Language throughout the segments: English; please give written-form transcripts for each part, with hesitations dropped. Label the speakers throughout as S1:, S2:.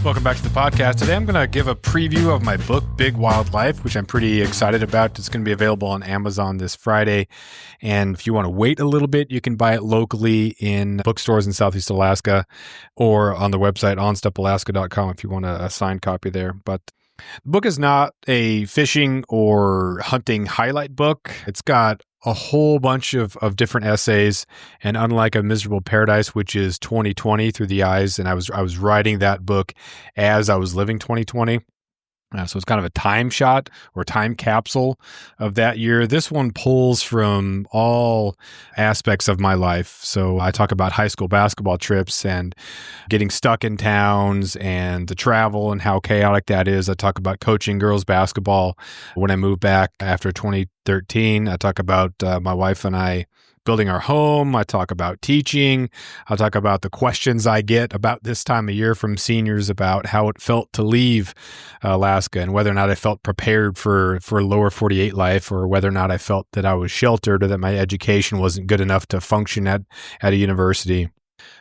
S1: Welcome back to the podcast. Today I'm going to give a preview of my book, Big Wildlife, which I'm pretty excited about. It's going to be available on Amazon this Friday. And if you want to wait a little bit, you can buy it locally in bookstores in Southeast Alaska or on the website onstepalaska.com if you want a signed copy there. But the book is not a fishing or hunting highlight book. It's got a whole bunch of different essays, and unlike A Miserable Paradise, which is 2020 through the eyes, and I was writing that book as I was living 2020. So it's kind of a time shot or time capsule of that year. This one pulls from all aspects of my life. So I talk about high school basketball trips and getting stuck in towns and the travel and how chaotic that is. I talk about coaching girls basketball when I moved back after 2013. I talk about my wife and I building our home. I talk about teaching. I'll talk about the questions I get about this time of year from seniors about how it felt to leave Alaska and whether or not I felt prepared for lower 48 life, or whether or not I felt that I was sheltered or that my education wasn't good enough to function at a university.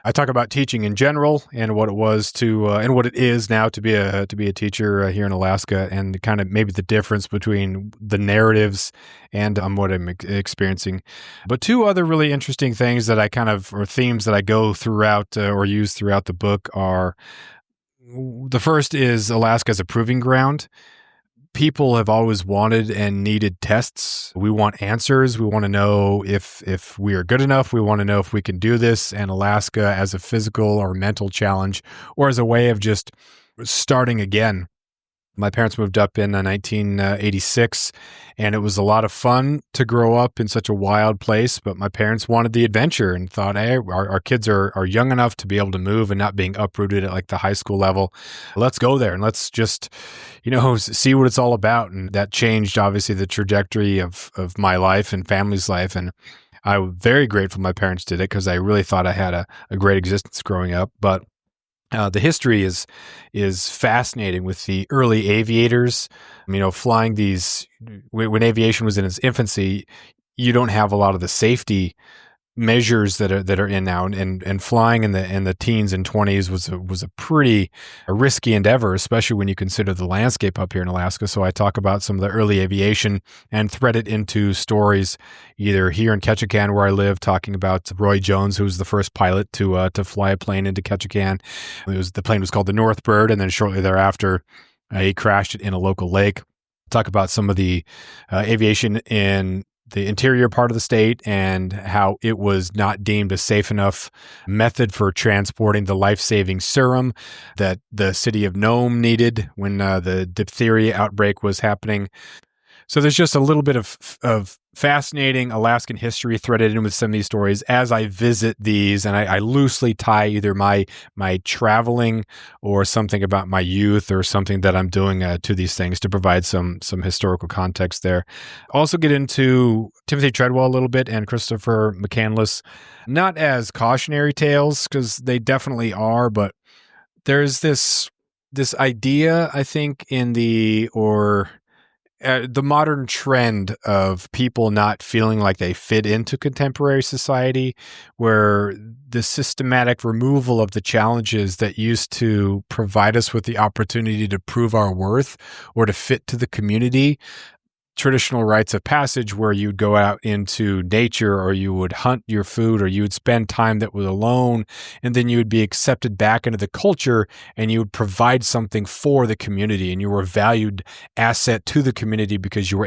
S1: I talk about teaching in general and what it was to and what it is now to be a teacher here in Alaska, and kind of maybe the difference between the narratives and what I'm experiencing. But two other really interesting things that or themes that I go throughout or use throughout the book are, the first is Alaska as a proving ground. People have always wanted and needed tests. We want answers. We want to know if we are good enough. We want to know if we can do this. And Alaska as a physical or mental challenge, or as a way of just starting again. My parents moved up in 1986, and it was a lot of fun to grow up in such a wild place. But my parents wanted the adventure and thought, hey, our kids are young enough to be able to move and not being uprooted at like the high school level. Let's go there and let's just, see what it's all about. And that changed, obviously, the trajectory of my life and family's life. And I'm very grateful my parents did it, because I really thought I had a great existence growing up. But the history is fascinating with the early aviators. Flying these, when aviation was in its infancy, you don't have a lot of the safety measures that are in now, and flying in the teens and 20s was a pretty risky endeavor, especially when you consider the landscape up here in Alaska. So I talk about some of the early aviation and thread it into stories, either here in Ketchikan where I live, talking about Roy Jones, who was the first pilot to fly a plane into Ketchikan. The plane was called the Northbird, and then shortly thereafter he crashed it in a local lake. Talk about some of the aviation in the interior part of the state and how it was not deemed a safe enough method for transporting the life-saving serum that the city of Nome needed when the diphtheria outbreak was happening. So there's just a little bit of fascinating Alaskan history threaded in with some of these stories as I visit these, and I loosely tie either my traveling or something about my youth or something that I'm doing to these things to provide some historical context there. Also get into Timothy Treadwell a little bit and Christopher McCandless, not as cautionary tales, because they definitely are, but there's this idea, I think, in the modern trend of people not feeling like they fit into contemporary society, where the systematic removal of the challenges that used to provide us with the opportunity to prove our worth or to fit to the community. Traditional rites of passage where you'd go out into nature, or you would hunt your food, or you would spend time that was alone, and then you would be accepted back into the culture, and you would provide something for the community, and you were a valued asset to the community because you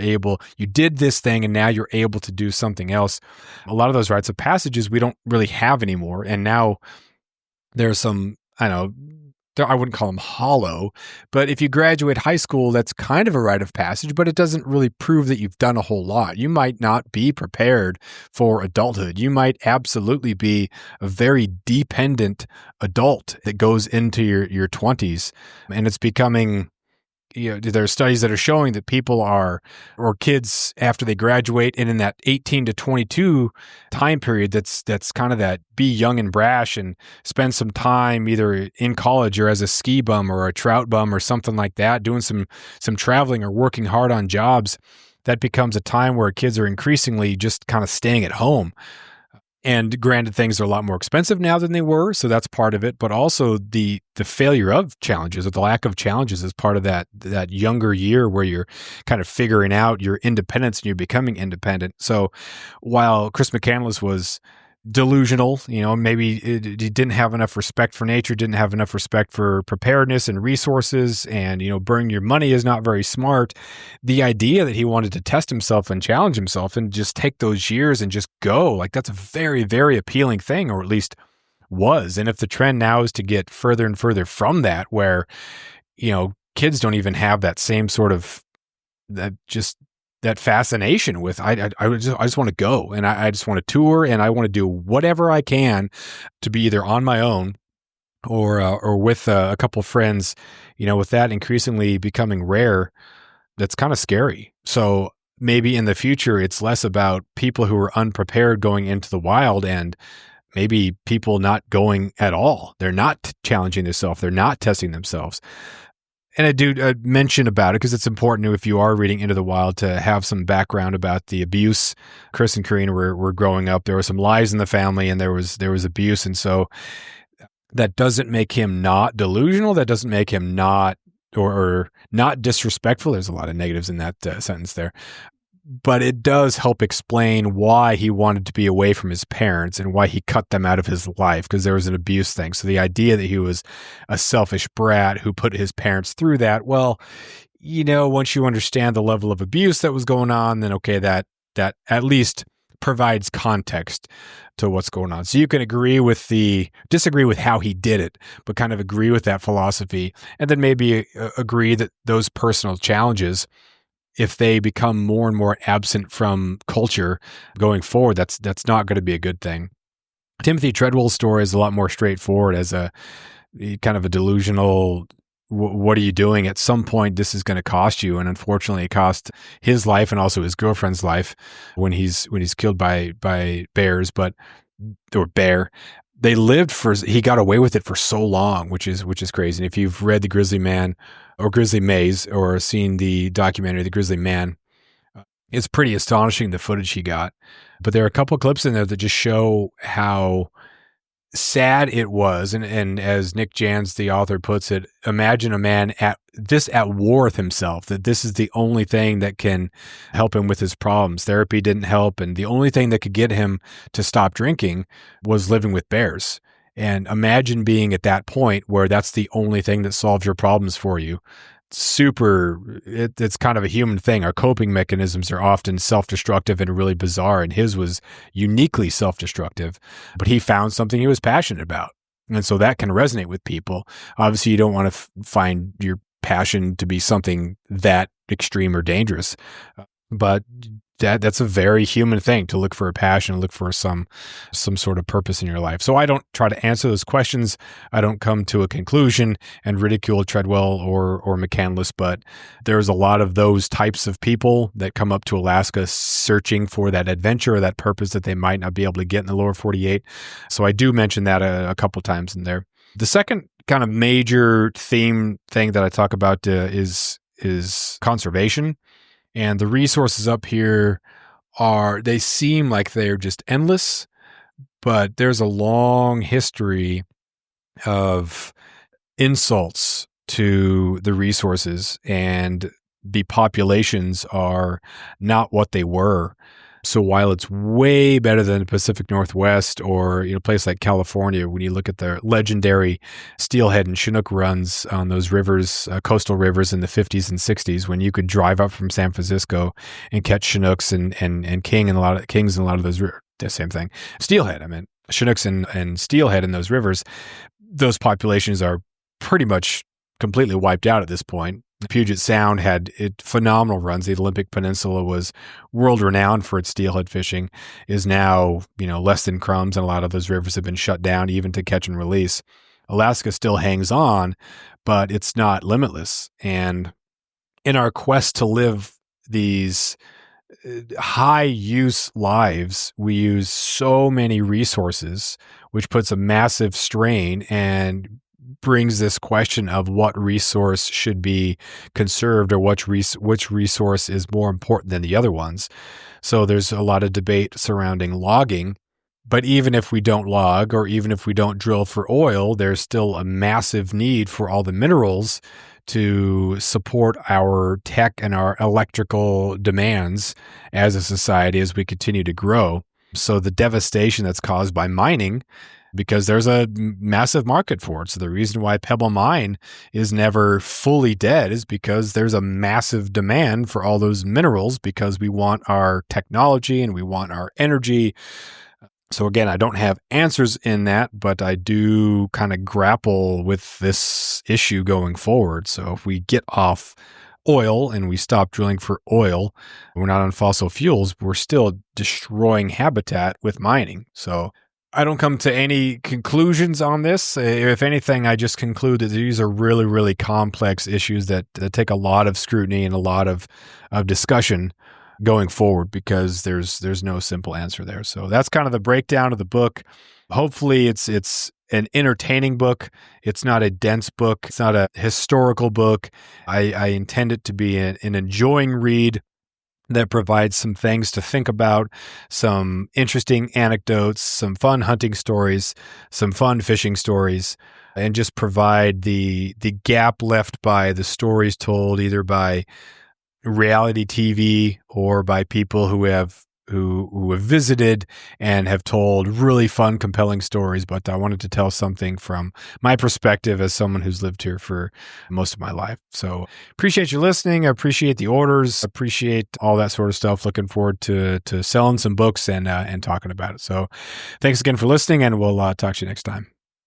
S1: did this thing, and now you're able to do something else. A lot of those rites of passages we don't really have anymore, and now there's some, I wouldn't call them hollow, but if you graduate high school, that's kind of a rite of passage, but it doesn't really prove that you've done a whole lot. You might not be prepared for adulthood. You might absolutely be a very dependent adult that goes into your 20s, and it's becoming... there are studies that are showing that people or kids after they graduate and in that 18 to 22 time period, that's kind of that be young and brash and spend some time either in college or as a ski bum or a trout bum or something like that, doing some traveling or working hard on jobs. That becomes a time where kids are increasingly just kind of staying at home. And granted, things are a lot more expensive now than they were, so that's part of it. But also the failure of challenges, or the lack of challenges, is part of that younger year where you're kind of figuring out your independence and you're becoming independent. So while Chris McCandless was delusional, maybe he didn't have enough respect for nature, didn't have enough respect for preparedness and resources, and burning your money is not very smart. The idea that he wanted to test himself and challenge himself and just take those years and just go, like, that's a very, very appealing thing, or at least was. And if the trend now is to get further and further from that, where kids don't even have that same sort of that fascination with, I just want to go, and I just want to tour, and I want to do whatever I can to be either on my own or with a couple of friends. With that increasingly becoming rare, that's kind of scary. So maybe in the future, it's less about people who are unprepared going into the wild, and maybe people not going at all. They're not challenging themselves. They're not testing themselves. And I do mention about it because it's important if you are reading Into the Wild to have some background about the abuse. Chris and Karina were growing up. There were some lies in the family, and there was abuse. And so that doesn't make him not delusional. That doesn't make him not or not disrespectful. There's a lot of negatives in that sentence there. But it does help explain why he wanted to be away from his parents and why he cut them out of his life, because there was an abuse thing. So the idea that he was a selfish brat who put his parents through that, well, once you understand the level of abuse that was going on, then okay, that at least provides context to what's going on. So you can disagree with how he did it, but kind of agree with that philosophy, and then maybe agree that those personal challenges, if they become more and more absent from culture going forward, that's not going to be a good thing. Timothy Treadwell's story is a lot more straightforward as a kind of a delusional, what are you doing? At some point, this is going to cost you. And unfortunately, it cost his life and also his girlfriend's life when he's killed by bears, or bear. He got away with it for so long, which is crazy. And if you've read The Grizzly Man or Grizzly Maze or seen the documentary, The Grizzly Man, it's pretty astonishing the footage he got. But there are a couple of clips in there that just show how sad it was. And as Nick Jans, the author, puts it, imagine a man at war with himself, that this is the only thing that can help him with his problems. Therapy didn't help. And the only thing that could get him to stop drinking was living with bears. And imagine being at that point where that's the only thing that solves your problems for you. It's kind of a human thing. Our coping mechanisms are often self-destructive and really bizarre, and his was uniquely self-destructive, but he found something he was passionate about. And so that can resonate with people. Obviously, you don't want to find your passion to be something that extreme or dangerous, but that's a very human thing, to look for a passion, look for some sort of purpose in your life. So I don't try to answer those questions. I don't come to a conclusion and ridicule Treadwell or McCandless, but there's a lot of those types of people that come up to Alaska searching for that adventure or that purpose that they might not be able to get in the lower 48. So I do mention that a couple times in there. The second kind of major theme thing that I talk about is conservation. And the resources up here they seem like they're just endless, but there's a long history of insults to the resources, and the populations are not what they were. So while it's way better than the Pacific Northwest or a place like California, when you look at the legendary steelhead and Chinook runs on those rivers, coastal rivers in the 50s and 60s, when you could drive up from San Francisco and catch Chinooks and kings and a lot of those the same thing. Steelhead, I meant Chinooks and steelhead in those rivers, those populations are pretty much completely wiped out at this point. Puget Sound had phenomenal runs. The Olympic Peninsula was world renowned for its steelhead fishing, is now, less than crumbs, and a lot of those rivers have been shut down even to catch and release. Alaska still hangs on, but it's not limitless. And in our quest to live these high use lives, we use so many resources, which puts a massive strain and brings this question of what resource should be conserved, or which resource is more important than the other ones. So there's a lot of debate surrounding logging, But even if we don't log or even if we don't drill for oil, there's still a massive need for all the minerals to support our tech and our electrical demands as a society as we continue to grow. So the devastation that's caused by mining, because there's a massive market for it. So the reason why Pebble Mine is never fully dead is because there's a massive demand for all those minerals because we want our technology and we want our energy. So again, I don't have answers in that, but I do kind of grapple with this issue going forward. So if we get off oil and we stop drilling for oil, we're not on fossil fuels, we're still destroying habitat with mining. So I don't come to any conclusions on this. If anything, I just conclude that these are really, really complex issues that take a lot of scrutiny and a lot of discussion going forward, because there's no simple answer there. So that's kind of the breakdown of the book. Hopefully it's an entertaining book. It's not a dense book. It's not a historical book. I intend it to be an enjoying read that provides some things to think about, some interesting anecdotes, some fun hunting stories, some fun fishing stories, and just provide the gap left by the stories told either by reality TV or by people who have visited and have told really fun, compelling stories. But I wanted to tell something from my perspective as someone who's lived here for most of my life. So appreciate you listening. I appreciate the orders. Appreciate all that sort of stuff. Looking forward to selling some books and talking about it. So thanks again for listening, and we'll talk to you next time.